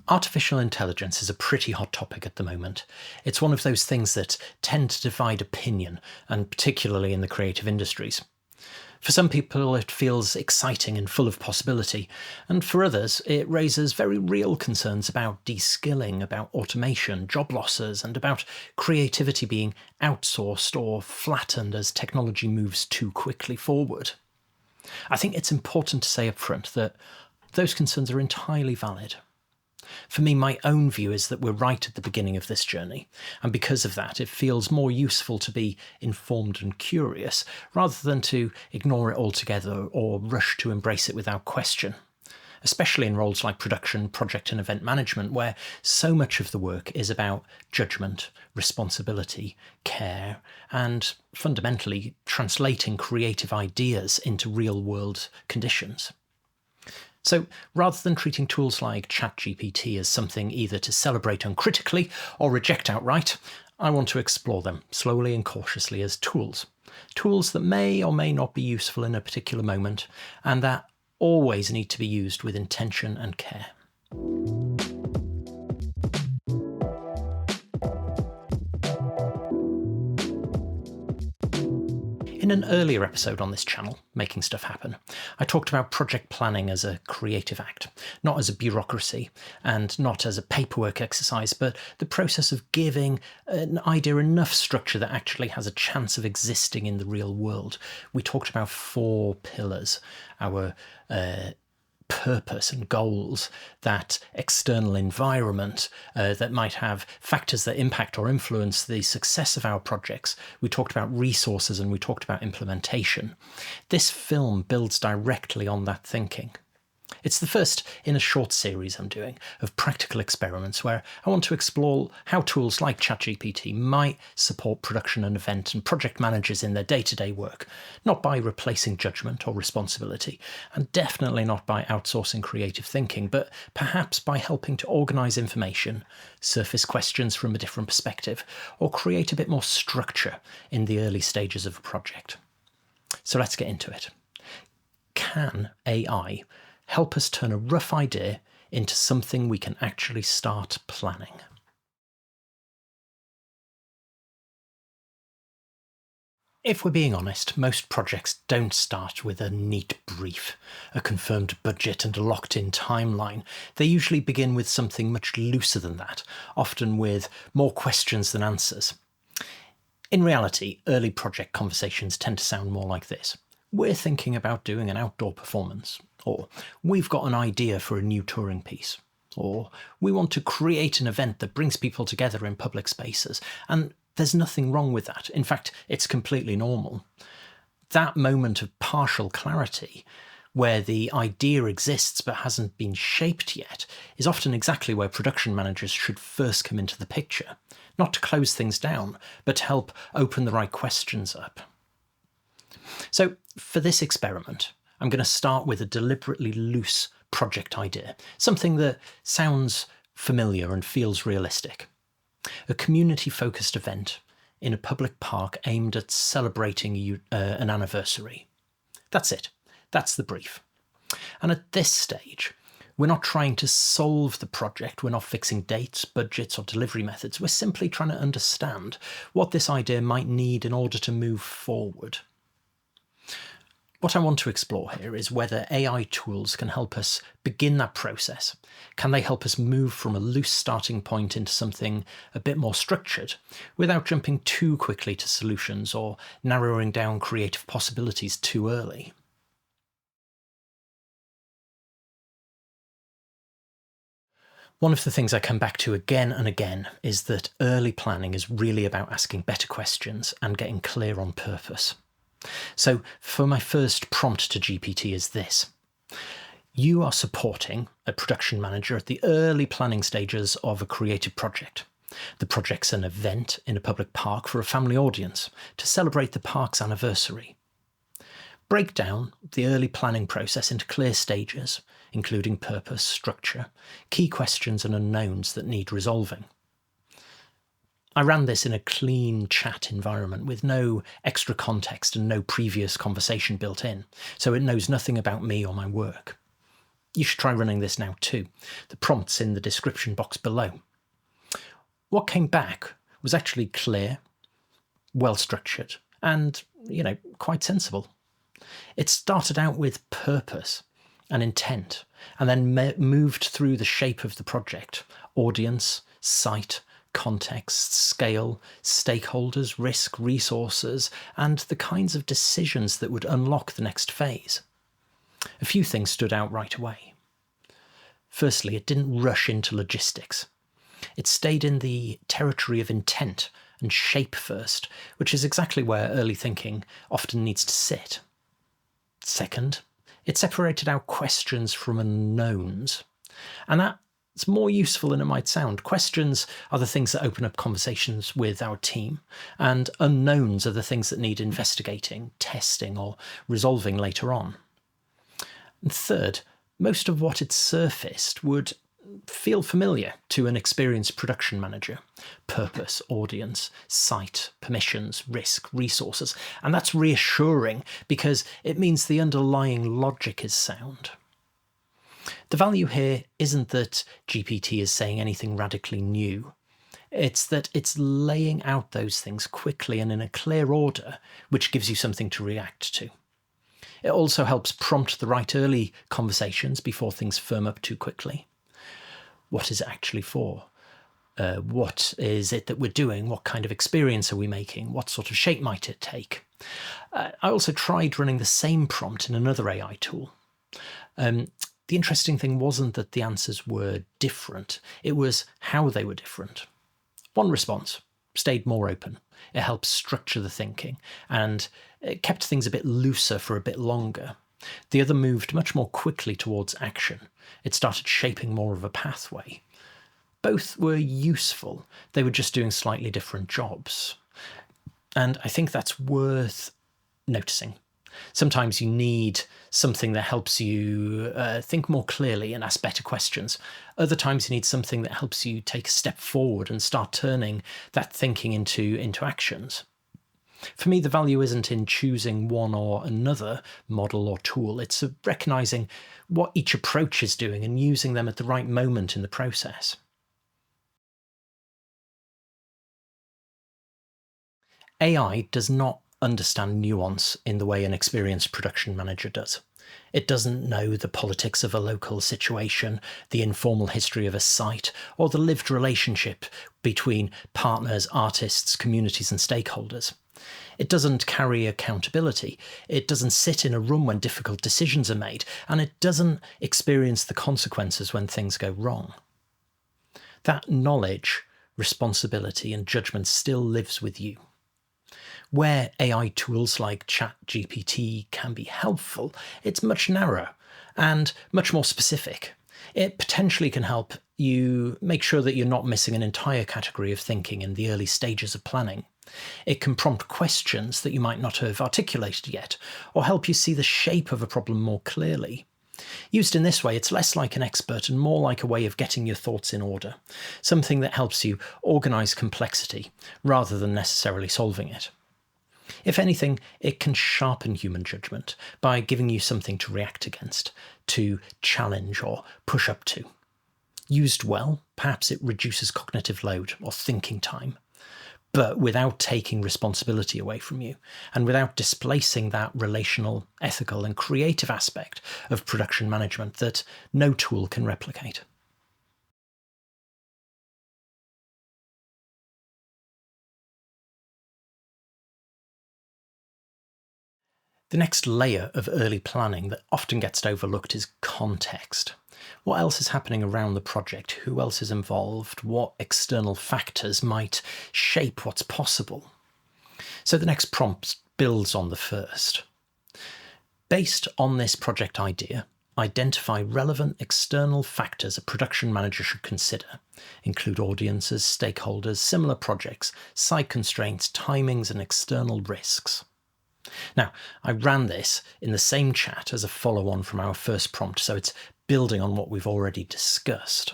Artificial intelligence is a pretty hot topic at the moment. It's one of those things that tend to divide opinion, and particularly in the creative industries. For some people, it feels exciting and full of possibility, and for others, it raises very real concerns about de-skilling, about automation, job losses, and about creativity being outsourced or flattened as technology moves too quickly forward. I think it's important to say upfront that those concerns are entirely valid. For me, my own view is that we're right at the beginning of this journey, and because of that, it feels more useful to be informed and curious, rather than to ignore it altogether or rush to embrace it without question. Especially in roles like production, project and event management, where so much of the work is about judgment, responsibility, care, and fundamentally translating creative ideas into real-world conditions. So rather than treating tools like ChatGPT as something either to celebrate uncritically or reject outright, I want to explore them slowly and cautiously as tools. Tools that may or may not be useful in a particular moment, and that always need to be used with intention and care. In an earlier episode on this channel, Making Stuff Happen, I talked about project planning as a creative act, not as a bureaucracy and not as a paperwork exercise, but the process of giving an idea enough structure that actually has a chance of existing in the real world. We talked about 4 pillars: our purpose and goals, that external environment that might have factors that impact or influence the success of our projects. We talked about resources and we talked about implementation. This film builds directly on that thinking. It's the first in a short series I'm doing of practical experiments where I want to explore how tools like ChatGPT might support production and event and project managers in their day-to-day work, not by replacing judgment or responsibility, and definitely not by outsourcing creative thinking, but perhaps by helping to organise information, surface questions from a different perspective, or create a bit more structure in the early stages of a project. So let's get into it. Can AI help us turn a rough idea into something we can actually start planning? If we're being honest, most projects don't start with a neat brief, a confirmed budget and a locked-in timeline. They usually begin with something much looser than that, often with more questions than answers. In reality, early project conversations tend to sound more like this. We're thinking about doing an outdoor performance, or we've got an idea for a new touring piece, or we want to create an event that brings people together in public spaces, and there's nothing wrong with that. In fact, it's completely normal. That moment of partial clarity, where the idea exists but hasn't been shaped yet, is often exactly where production managers should first come into the picture, not to close things down, but to help open the right questions up. So for this experiment, I'm going to start with a deliberately loose project idea, something that sounds familiar and feels realistic. A community-focused event in a public park aimed at celebrating an anniversary. That's it. That's the brief. And at this stage, we're not trying to solve the project. We're not fixing dates, budgets, or delivery methods. We're simply trying to understand what this idea might need in order to move forward. What I want to explore here is whether AI tools can help us begin that process. Can they help us move from a loose starting point into something a bit more structured, without jumping too quickly to solutions or narrowing down creative possibilities too early? One of the things I come back to again and again is that early planning is really about asking better questions and getting clear on purpose. So for my first prompt to GPT is this. You are supporting a production manager at the early planning stages of a creative project. The project's an event in a public park for a family audience to celebrate the park's anniversary. Break down the early planning process into clear stages, including purpose, structure, key questions and unknowns that need resolving. I ran this in a clean chat environment with no extra context and no previous conversation built in, so it knows nothing about me or my work. You should try running this now too. The prompt's in the description box below. What came back was actually clear, well-structured, and, quite sensible. It started out with purpose and intent, and then moved through the shape of the project: audience, site, context, scale, stakeholders, risk, resources, and the kinds of decisions that would unlock the next phase. A few things stood out right away. Firstly, it didn't rush into logistics. It stayed in the territory of intent and shape first, which is exactly where early thinking often needs to sit. Second, it separated out questions from unknowns. And that's more useful than it might sound. Questions are the things that open up conversations with our team, and unknowns are the things that need investigating, testing, or resolving later on. And third, most of what it surfaced would feel familiar to an experienced production manager: purpose, audience, site, permissions, risk, resources. And that's reassuring because it means the underlying logic is sound. The value here isn't that GPT is saying anything radically new. It's that it's laying out those things quickly and in a clear order, which gives you something to react to. It also helps prompt the right early conversations before things firm up too quickly. What is it actually for? What is it that we're doing? What kind of experience are we making? What sort of shape might it take? I also tried running the same prompt in another AI tool. The interesting thing wasn't that the answers were different, it was how they were different. One response stayed more open. It helped structure the thinking, and it kept things a bit looser for a bit longer. The other moved much more quickly towards action. It started shaping more of a pathway. Both were useful. They were just doing slightly different jobs. And I think that's worth noticing. Sometimes you need something that helps you think more clearly and ask better questions. Other times you need something that helps you take a step forward and start turning that thinking into actions. For me, the value isn't in choosing one or another model or tool. It's recognizing what each approach is doing and using them at the right moment in the process. AI does not understand nuance in the way an experienced production manager does. It doesn't know the politics of a local situation, the informal history of a site, or the lived relationship between partners, artists, communities, and stakeholders. It doesn't carry accountability. It doesn't sit in a room when difficult decisions are made, and it doesn't experience the consequences when things go wrong. That knowledge, responsibility, and judgment still lives with you. Where AI tools like ChatGPT can be helpful, it's much narrower and much more specific. It potentially can help you make sure that you're not missing an entire category of thinking in the early stages of planning. It can prompt questions that you might not have articulated yet, or help you see the shape of a problem more clearly. Used in this way, it's less like an expert and more like a way of getting your thoughts in order, something that helps you organise complexity rather than necessarily solving it. If anything, it can sharpen human judgment by giving you something to react against, to challenge or push up to. Used well, perhaps it reduces cognitive load or thinking time, but without taking responsibility away from you, and without displacing that relational, ethical, and creative aspect of production management that no tool can replicate. The next layer of early planning that often gets overlooked is context. What else is happening around the project? Who else is involved? What external factors might shape what's possible? So the next prompt builds on the first. Based on this project idea, identify relevant external factors a production manager should consider. Include audiences, stakeholders, similar projects, site constraints, timings, and external risks. Now, I ran this in the same chat as a follow-on from our first prompt, so it's building on what we've already discussed.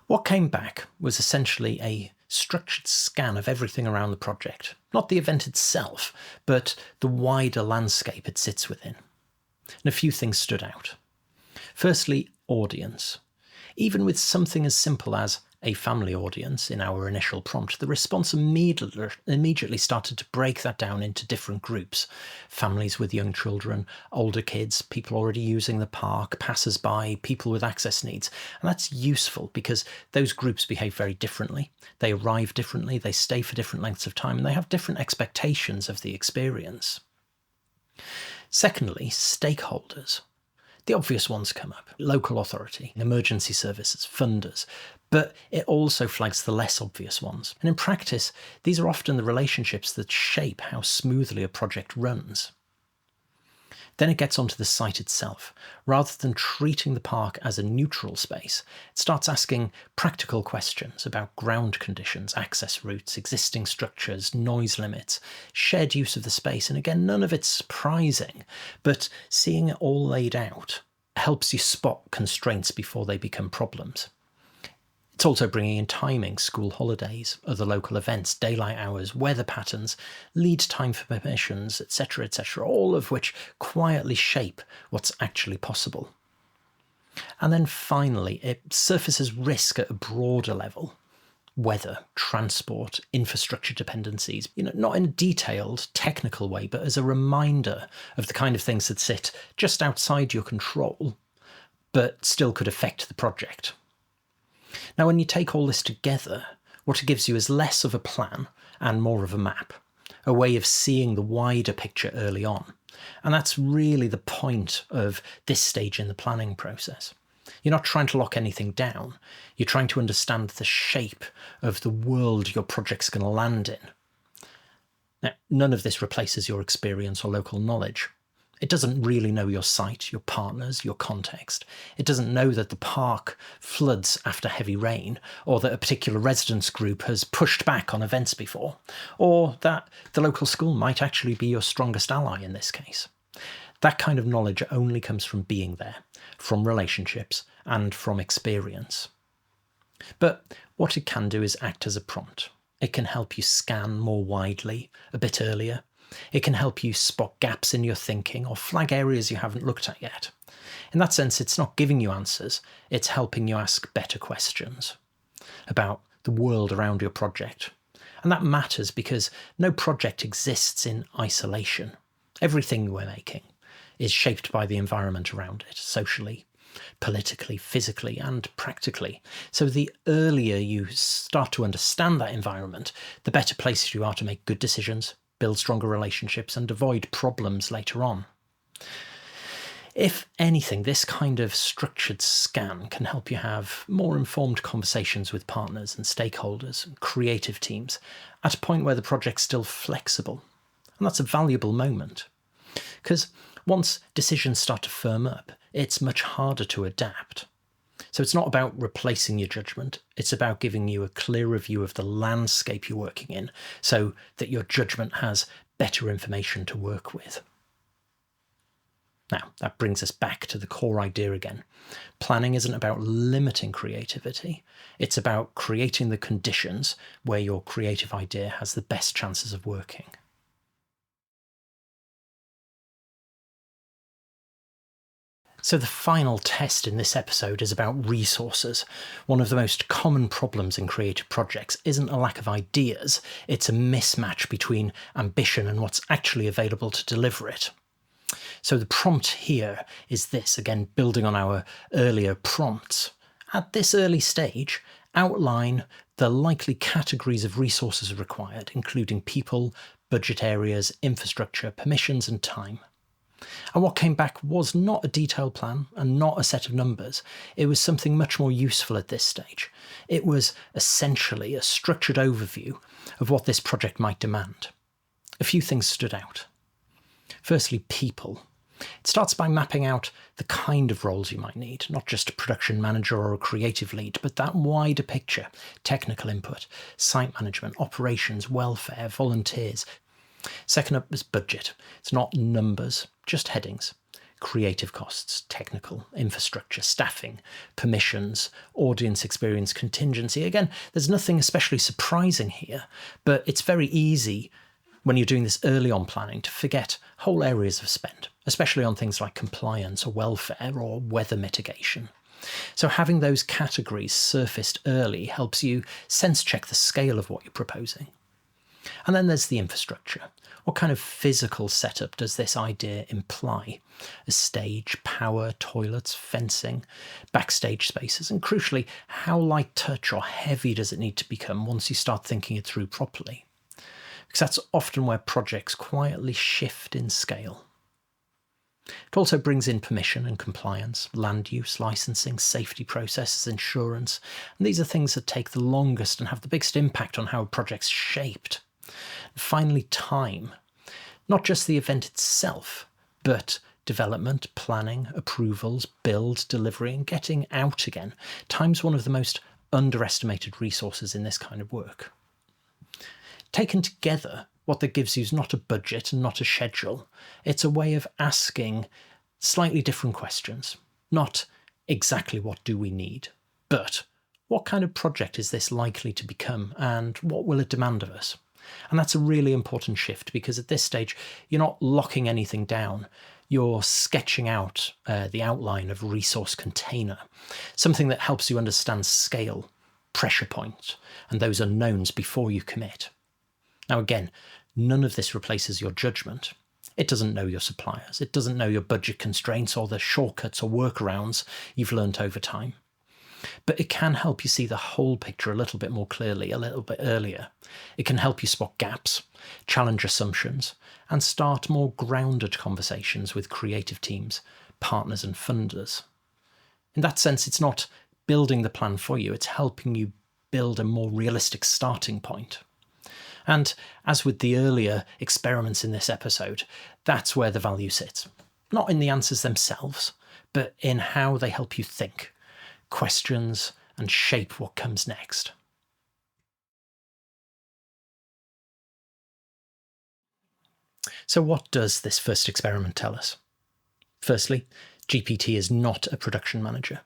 What came back was essentially a structured scan of everything around the project, not the event itself, but the wider landscape it sits within. And a few things stood out. Firstly, audience. Even with something as simple as a family audience in our initial prompt, the response immediately started to break that down into different groups. Families with young children, older kids, people already using the park, passers-by, people with access needs. And that's useful because those groups behave very differently. They arrive differently, they stay for different lengths of time, and they have different expectations of the experience. Secondly, stakeholders. The obvious ones come up: local authority, emergency services, funders, but it also flags the less obvious ones. And in practice, these are often the relationships that shape how smoothly a project runs. Then it gets onto the site itself. Rather than treating the park as a neutral space, it starts asking practical questions about ground conditions, access routes, existing structures, noise limits, shared use of the space. And again, none of it's surprising, but seeing it all laid out helps you spot constraints before they become problems. It's also bringing in timing, school holidays, other local events, daylight hours, weather patterns, lead time for permissions, etc., all of which quietly shape what's actually possible. And then finally, it surfaces risk at a broader level. Weather, transport, infrastructure dependencies, not in a detailed, technical way, but as a reminder of the kind of things that sit just outside your control, but still could affect the project. Now, when you take all this together, what it gives you is less of a plan and more of a map, a way of seeing the wider picture early on. And that's really the point of this stage in the planning process. You're not trying to lock anything down. You're trying to understand the shape of the world your project's going to land in. Now, none of this replaces your experience or local knowledge. It doesn't really know your site, your partners, your context. It doesn't know that the park floods after heavy rain, or that a particular residents group has pushed back on events before, or that the local school might actually be your strongest ally in this case. That kind of knowledge only comes from being there, from relationships, and from experience. But what it can do is act as a prompt. It can help you scan more widely, a bit earlier. It can help you spot gaps in your thinking or flag areas you haven't looked at yet. In that sense, it's not giving you answers, it's helping you ask better questions about the world around your project. And that matters because no project exists in isolation. Everything we're making is shaped by the environment around it, socially, politically, physically, and practically. So the earlier you start to understand that environment, the better placed you are to make good decisions, build stronger relationships, and avoid problems later on. If anything, this kind of structured scan can help you have more informed conversations with partners and stakeholders and creative teams at a point where the project's still flexible. And that's a valuable moment. Because once decisions start to firm up, it's much harder to adapt. So it's not about replacing your judgment, it's about giving you a clearer view of the landscape you're working in so that your judgment has better information to work with. Now, that brings us back to the core idea again. Planning isn't about limiting creativity, it's about creating the conditions where your creative idea has the best chances of working. So the final test in this episode is about resources. One of the most common problems in creative projects isn't a lack of ideas, it's a mismatch between ambition and what's actually available to deliver it. So the prompt here is this, again, building on our earlier prompts. At this early stage, outline the likely categories of resources required, including people, budget areas, infrastructure, permissions, and time. And what came back was not a detailed plan and not a set of numbers. It was something much more useful at this stage. It was essentially a structured overview of what this project might demand. A few things stood out. Firstly, people. It starts by mapping out the kind of roles you might need, not just a production manager or a creative lead, but that wider picture: technical input, site management, operations, welfare, volunteers. Second up is budget. It's not numbers, just headings. Creative costs, technical, infrastructure, staffing, permissions, audience experience, contingency. Again, there's nothing especially surprising here, but it's very easy when you're doing this early on planning to forget whole areas of spend. especially on things like compliance or welfare or weather mitigation. So having those categories surfaced early helps you sense check the scale of what you're proposing. And then there's the infrastructure. What kind of physical setup does this idea imply? A stage, power, toilets, fencing, backstage spaces, and crucially, how light touch or heavy does it need to become once you start thinking it through properly? Because that's often where projects quietly shift in scale. It also brings in permission and compliance, land use, licensing, safety processes, insurance, and these are things that take the longest and have the biggest impact on how a project's shaped. Finally, time. Not just the event itself, but development, planning, approvals, build, delivery, and getting out again. Time's one of the most underestimated resources in this kind of work. Taken together, what that gives you is not a budget and not a schedule. It's a way of asking slightly different questions. Not exactly what do we need, but what kind of project is this likely to become and what will it demand of us? And that's a really important shift because at this stage, you're not locking anything down. You're sketching out the outline of a resource container, something that helps you understand scale, pressure point, and those unknowns before you commit. Now again, none of this replaces your judgment. It doesn't know your suppliers. It doesn't know your budget constraints or the shortcuts or workarounds you've learnt over time. But it can help you see the whole picture a little bit more clearly, a little bit earlier. It can help you spot gaps, challenge assumptions, and start more grounded conversations with creative teams, partners and funders. In that sense, it's not building the plan for you, it's helping you build a more realistic starting point. And as with the earlier experiments in this episode, that's where the value sits. Not in the answers themselves, but in how they help you think, questions, and shape what comes next. So what does this first experiment tell us? Firstly, GPT is not a production manager.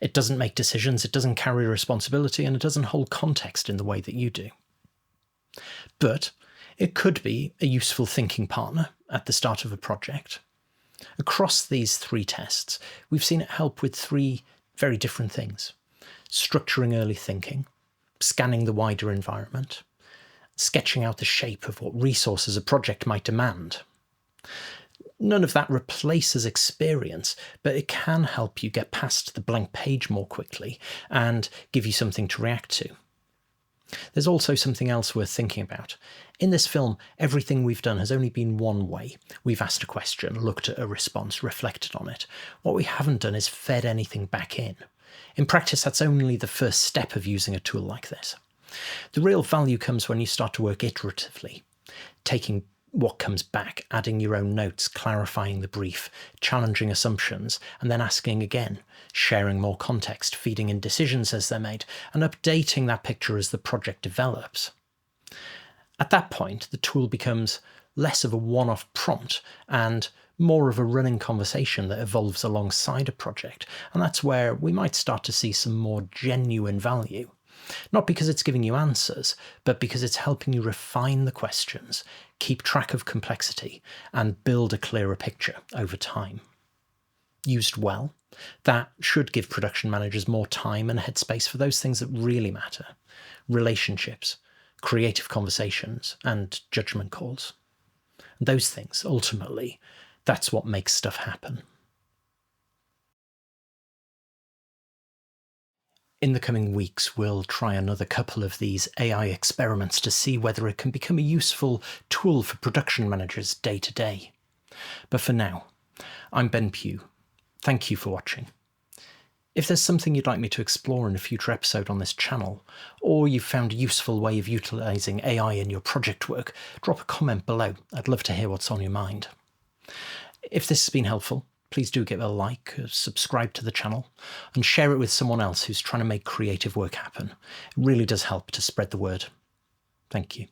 It doesn't make decisions, it doesn't carry responsibility, and it doesn't hold context in the way that you do. But it could be a useful thinking partner at the start of a project. Across these 3 tests, we've seen it help with 3 very different things: structuring early thinking, scanning the wider environment, sketching out the shape of what resources a project might demand. None of that replaces experience, but it can help you get past the blank page more quickly and give you something to react to. There's also something else worth thinking about. In this film, everything we've done has only been one way. We've asked a question, looked at a response, reflected on it. What we haven't done is fed anything back in. In practice, that's only the first step of using a tool like this. The real value comes when you start to work iteratively, taking what comes back, adding your own notes, clarifying the brief, challenging assumptions, and then asking again, sharing more context, feeding in decisions as they're made, and updating that picture as the project develops. At that point, the tool becomes less of a one-off prompt and more of a running conversation that evolves alongside a project, and that's where we might start to see some more genuine value. Not because it's giving you answers, but because it's helping you refine the questions, keep track of complexity, and build a clearer picture over time. Used well, that should give production managers more time and headspace for those things that really matter: relationships, creative conversations, and judgment calls. And those things, ultimately, that's what makes stuff happen. In the coming weeks, we'll try another couple of these AI experiments to see whether it can become a useful tool for production managers day to day. But for now, I'm Ben Pugh. Thank you for watching. If there's something you'd like me to explore in a future episode on this channel, or you've found a useful way of utilising AI in your project work, drop a comment below. I'd love to hear what's on your mind. If this has been helpful, please do give it a like, subscribe to the channel, and share it with someone else who's trying to make creative work happen. It really does help to spread the word. Thank you.